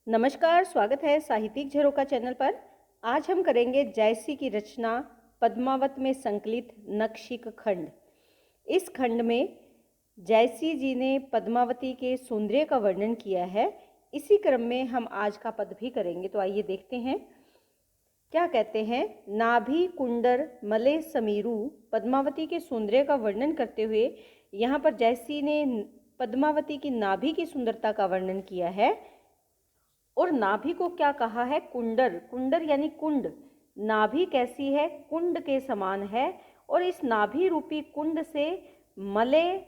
नमस्कार, स्वागत है साहित्यिक झरोखा चैनल पर। आज हम करेंगे जयसी की रचना पद्मावत में संकलित नखशिख खंड। इस खंड में जयसी जी ने पद्मावती के सौंदर्य का वर्णन किया है। इसी क्रम में हम आज का पद भी करेंगे, तो आइए देखते हैं क्या कहते हैं। नाभि कुंडर मले समीरू, पद्मावती के सौंदर्य का वर्णन करते हुए यहाँ पर जयसी ने पद्मावती की नाभि की सुंदरता का वर्णन किया है। और नाभि को क्या कहा है? कुंडर। कुंडर यानी कुंड। नाभि कैसी है? कुंड के समान है। और इस नाभि रूपी कुंड से मलय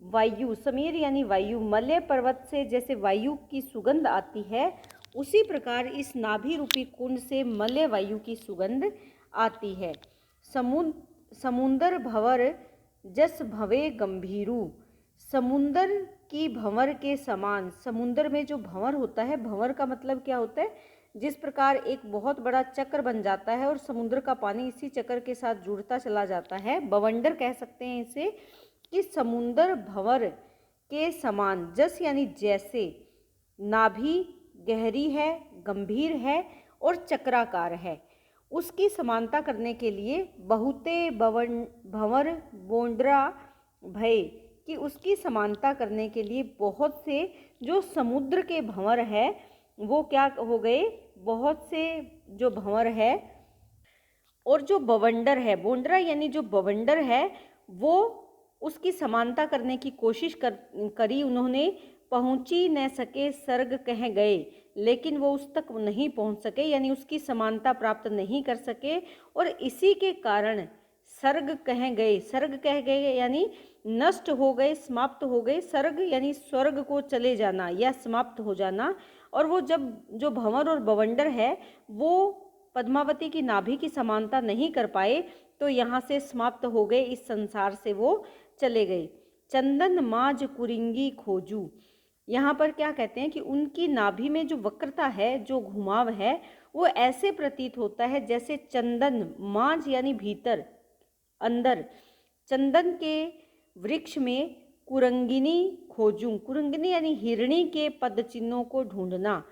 वायु, समीर यानी वायु, मलय पर्वत से जैसे वायु की सुगंध आती है, उसी प्रकार इस नाभि रूपी कुंड से मलय वायु की सुगंध आती है। समुंदर भंवर जस भवे गंभीरू, समुंदर की भंवर के समान। समुंदर में जो भंवर होता है, भंवर का मतलब क्या होता है? जिस प्रकार एक बहुत बड़ा चक्र बन जाता है और समुद्र का पानी इसी चक्र के साथ जुड़ता चला जाता है, बवंडर कह सकते हैं इसे, कि समुंदर भंवर के समान। जस यानी जैसे, नाभि गहरी है, गंभीर है और चक्राकार है, उसकी समानता करने के लिए बहुते भंवर बोंडरा भय, कि उसकी समानता करने के लिए बहुत से जो समुद्र के भंवर है वो क्या हो गए? बहुत से जो भंवर है और जो बवंडर है, बोंडरा यानी जो बवंडर है, वो उसकी समानता करने की कोशिश करी उन्होंने। पहुंची न सके सर्ग कह गए, लेकिन वो उस तक नहीं पहुंच सके, यानी उसकी समानता प्राप्त नहीं कर सके। और इसी के कारण सर्ग कह गए, सर्ग कह गए यानी नष्ट हो गए, समाप्त हो गए। सर्ग यानी स्वर्ग को चले जाना या समाप्त हो जाना। और वो जब जो भंवर और बवंडर है वो पद्मावती की नाभि की समानता नहीं कर पाए, तो यहाँ से समाप्त हो गए, इस संसार से वो चले गए। चंदन माज कुरिंगी खोजू, यहाँ पर क्या कहते हैं कि उनकी नाभि में जो वक्रता है, जो घुमाव है, वो ऐसे प्रतीत होता है जैसे चंदन, माज यानी भीतर, अंदर, चंदन के वृक्ष में कुरंगिनी खोजूं। कुरंगिनी यानी हिरणी के पदचिन्हों को ढूंढना।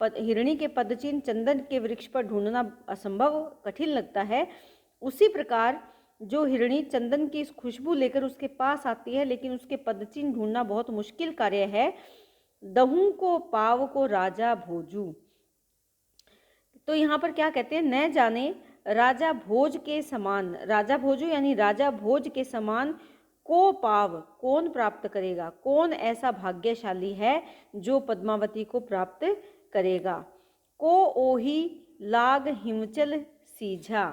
हिरणी के पदचिन्ह चंदन के वृक्ष पर ढूंढना असंभव, कठिन लगता है। उसी प्रकार जो हिरणी चंदन की इस खुशबू लेकर उसके पास आती है, लेकिन उसके पदचिन्ह ढूंढना बहुत मुश्किल कार्य है। दहू को पाव को राजा भोजू, तो यहाँ पर क्या कहते हैं? न जाने राजा भोज के समान, राजा भोजू यानी राजा भोज के समान को पाव, कौन प्राप्त करेगा? कौन ऐसा भाग्यशाली है जो पद्मावती को प्राप्त करेगा? को ओही लाग हिमचल सीझा,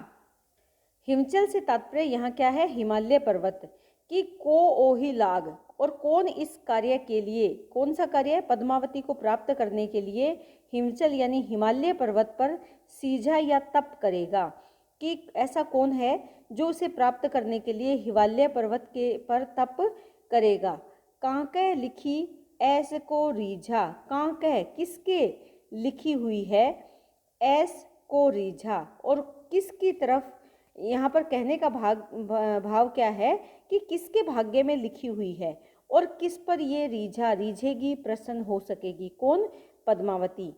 हिमचल से तात्पर्य यहाँ क्या है? हिमालय पर्वत। कि को ओही लाग, और कौन इस कार्य के लिए, कौन सा कार्य है? पद्मावती को प्राप्त करने के लिए हिमचल यानी हिमालय पर्वत पर सीझा या तप करेगा। कि ऐसा कौन है जो उसे प्राप्त करने के लिए हिमालय पर्वत के पर तप करेगा। कांकह लिखी ऐस को रीझा, कांकह किसके लिखी हुई है, ऐस को रीझा, और किसकी तरफ? यहाँ पर कहने का भाव क्या है कि किसके भाग्य में लिखी हुई है और किस पर ये रीझा, रीझेगी, प्रसन्न हो सकेगी। कौन? पद्मावती।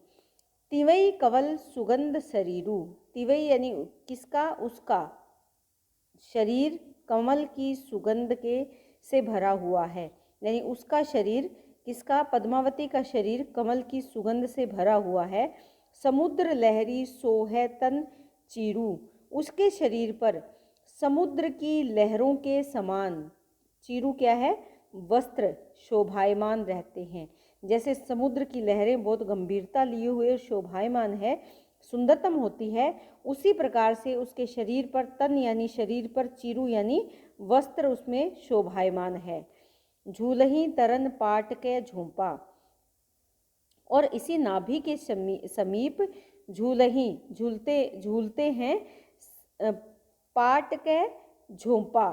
तिवई कवल सुगंध शरीरू, तिवई यानी किसका? उसका शरीर कमल की सुगंध के से भरा हुआ है, यानी उसका शरीर, किसका? पद्मावती का शरीर कमल की सुगंध से भरा हुआ है। समुद्र लहरी सोहे तन चीरू, उसके शरीर पर समुद्र की लहरों के समान, चीरू क्या है? वस्त्र शोभायमान रहते हैं। जैसे समुद्र की लहरें बहुत गंभीरता लिए हुए शोभायमान है, सुंदरतम होती है, उसी प्रकार से उसके शरीर पर, तन यानी शरीर पर, चीरू यानी वस्त्र उसमें शोभायमान है। झूलही तरन पाट के झोंपा, और इसी नाभि के समीप झूलही, झूलते हैं पाट के झोंपा।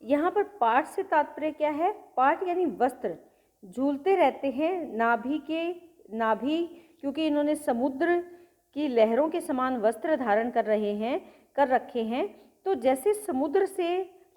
यहाँ पर पाट से तात्पर्य क्या है? पाट यानी वस्त्र, झूलते रहते हैं नाभि, क्योंकि इन्होंने समुद्र की लहरों के समान वस्त्र धारण कर रखे हैं। तो जैसे समुद्र से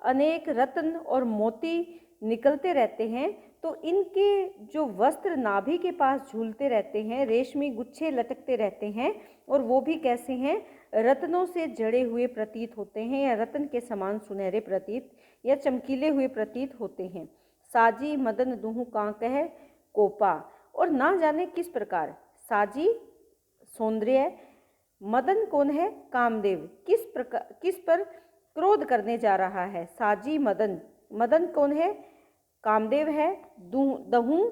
अनेक रत्न और मोती निकलते रहते हैं, तो इनके जो वस्त्र नाभि के पास झूलते रहते हैं, रेशमी गुच्छे लटकते रहते हैं, और वो भी कैसे हैं, रत्नों से जड़े हुए प्रतीत होते हैं, या रत्न के समान सुनहरे प्रतीत या चमकीले हुए प्रतीत होते हैं। साजी मदन दुहु कांकह कोपा, और ना जाने किस प्रकार, साजी सौंदर्य, मदन कौन है, कामदेव, किस पर क्रोध करने जा रहा है। साजी मदन, मदन कौन है, कामदेव है। दहु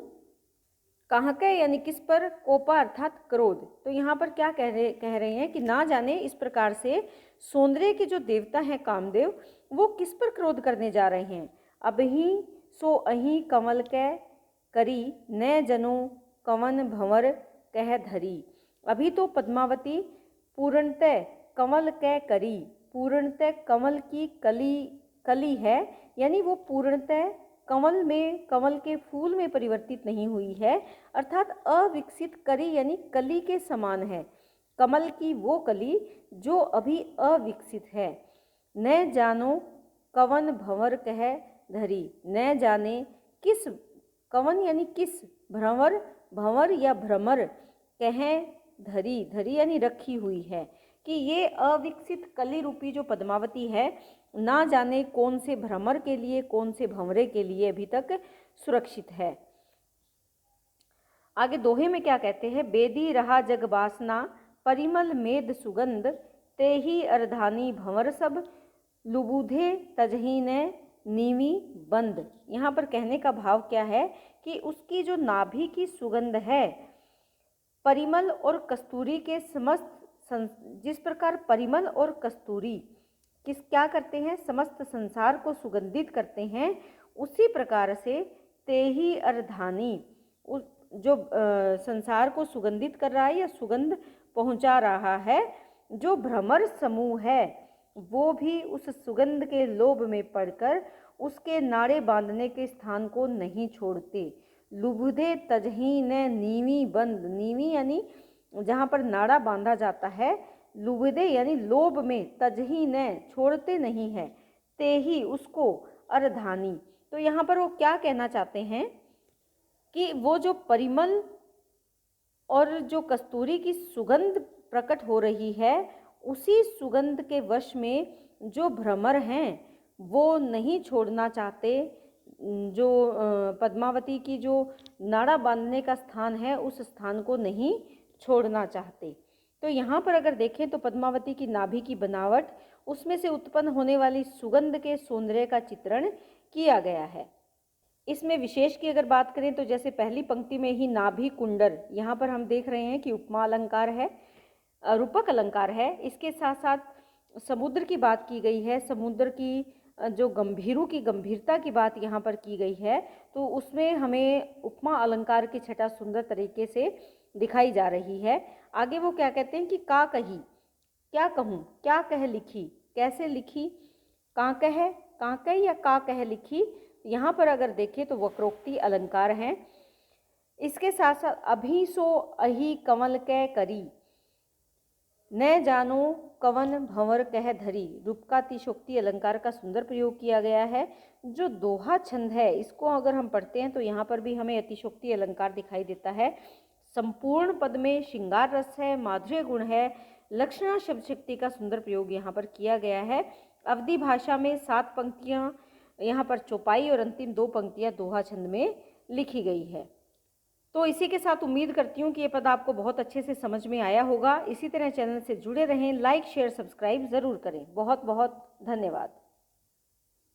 कहाँ के, यानी किस पर, कोपा अर्थात क्रोध। तो यहाँ पर क्या कह रहे हैं कि ना जाने इस प्रकार से सौंदर्य के जो देवता हैं कामदेव, वो किस पर क्रोध करने जा रहे हैं। अबही सो अही कमल कै करी, न जनो कवन भंवर कह धरी। अभी तो पद्मावती पूर्णतः कमल कै करी, पूर्णतः कमल की कली है, यानी वो पूर्णतः कमल में, कमल के फूल में परिवर्तित नहीं हुई है, अर्थात अविकसित करी यानी कली के समान है, कमल की वो कली जो अभी अविकसित है। न जानो कवन भंवर कह धरी, न जाने किस, कवन यानी किस, भ्रमर, भंवर या भ्रमर, कह धरी, धरी यानी रखी हुई है, कि ये अविकसित कली रूपी जो पद्मावती है, ना जाने कौन से भ्रमर के लिए, कौन से भंवरे के लिए अभी तक सुरक्षित है। आगे दोहे में क्या कहते हैं, बेदी रहा जग बासना, परिमल मेद सुगंध, ते ही अर्धानी भंवर सब, लुबुधे तजही ने नीवी बंद। यहाँ पर कहने का भाव क्या है कि उसकी जो नाभि की सुगंध है, परिमल और कस्तूरी के समस्त, जिस प्रकार परिमल और कस्तूरी क्या करते हैं, समस्त संसार को सुगंधित करते हैं, उसी प्रकार से ते ही अर्धानी, जो संसार को सुगंधित कर रहा है या सुगंध पहुंचा रहा है, जो भ्रमर समूह है, वो भी उस सुगंध के लोभ में पड़कर उसके नाड़े बांधने के स्थान को नहीं छोड़ते। लुबुधे तजही ने नीवी बंद, नीवी यानी जहाँ पर नाड़ा बांधा जाता है, लुबुधे यानी लोभ में, तजही ने छोड़ते नहीं है, ते ही उसको अर्धानी। तो यहाँ पर वो क्या कहना चाहते हैं कि वो जो परिमल और जो कस्तूरी की सुगंध प्रकट हो रही है, उसी सुगंध के वश में जो भ्रमर हैं वो नहीं छोड़ना चाहते, जो पद्मावती की जो नाड़ा बांधने का स्थान है उस स्थान को नहीं छोड़ना चाहते। तो यहाँ पर अगर देखें तो पद्मावती की नाभि की बनावट, उसमें से उत्पन्न होने वाली सुगंध के सौंदर्य का चित्रण किया गया है। इसमें विशेष की अगर बात करें तो जैसे पहली पंक्ति में ही नाभि कुंडल, यहाँ पर हम देख रहे हैं कि उपमा अलंकार है, रूपक अलंकार है। इसके साथ साथ समुद्र की बात की गई है, समुद्र की जो गंभीरू की गंभीरता की बात यहाँ पर की गई है, तो उसमें हमें उपमा अलंकार की छटा सुंदर तरीके से दिखाई जा रही है। आगे वो क्या कहते हैं कि का कही, क्या कहूँ, क्या कह लिखी, कैसे लिखी, का कह या का कह लिखी, यहाँ पर अगर देखें तो वक्रोक्ति अलंकार हैं। इसके साथ साथ अभी सो अही कमल कै करी, न जानो कवन भंवर कह धरी, रूपकातिशोक्ति अलंकार का सुंदर प्रयोग किया गया है। जो दोहा छंद है, इसको अगर हम पढ़ते हैं तो यहाँ पर भी हमें अतिशोक्ति अलंकार दिखाई देता है। संपूर्ण पद में श्रृंगार रस है, माधुर्य गुण है, लक्षणा शब्द शक्ति का सुंदर प्रयोग यहाँ पर किया गया है। अवधि भाषा में 7 पंक्तियाँ यहाँ पर चौपाई और अंतिम 2 पंक्तियाँ दोहा छंद में लिखी गई है। तो इसी के साथ उम्मीद करती हूँ कि ये पद आपको बहुत अच्छे से समझ में आया होगा। इसी तरह चैनल से जुड़े रहें, लाइक शेयर सब्सक्राइब ज़रूर करें। बहुत बहुत धन्यवाद।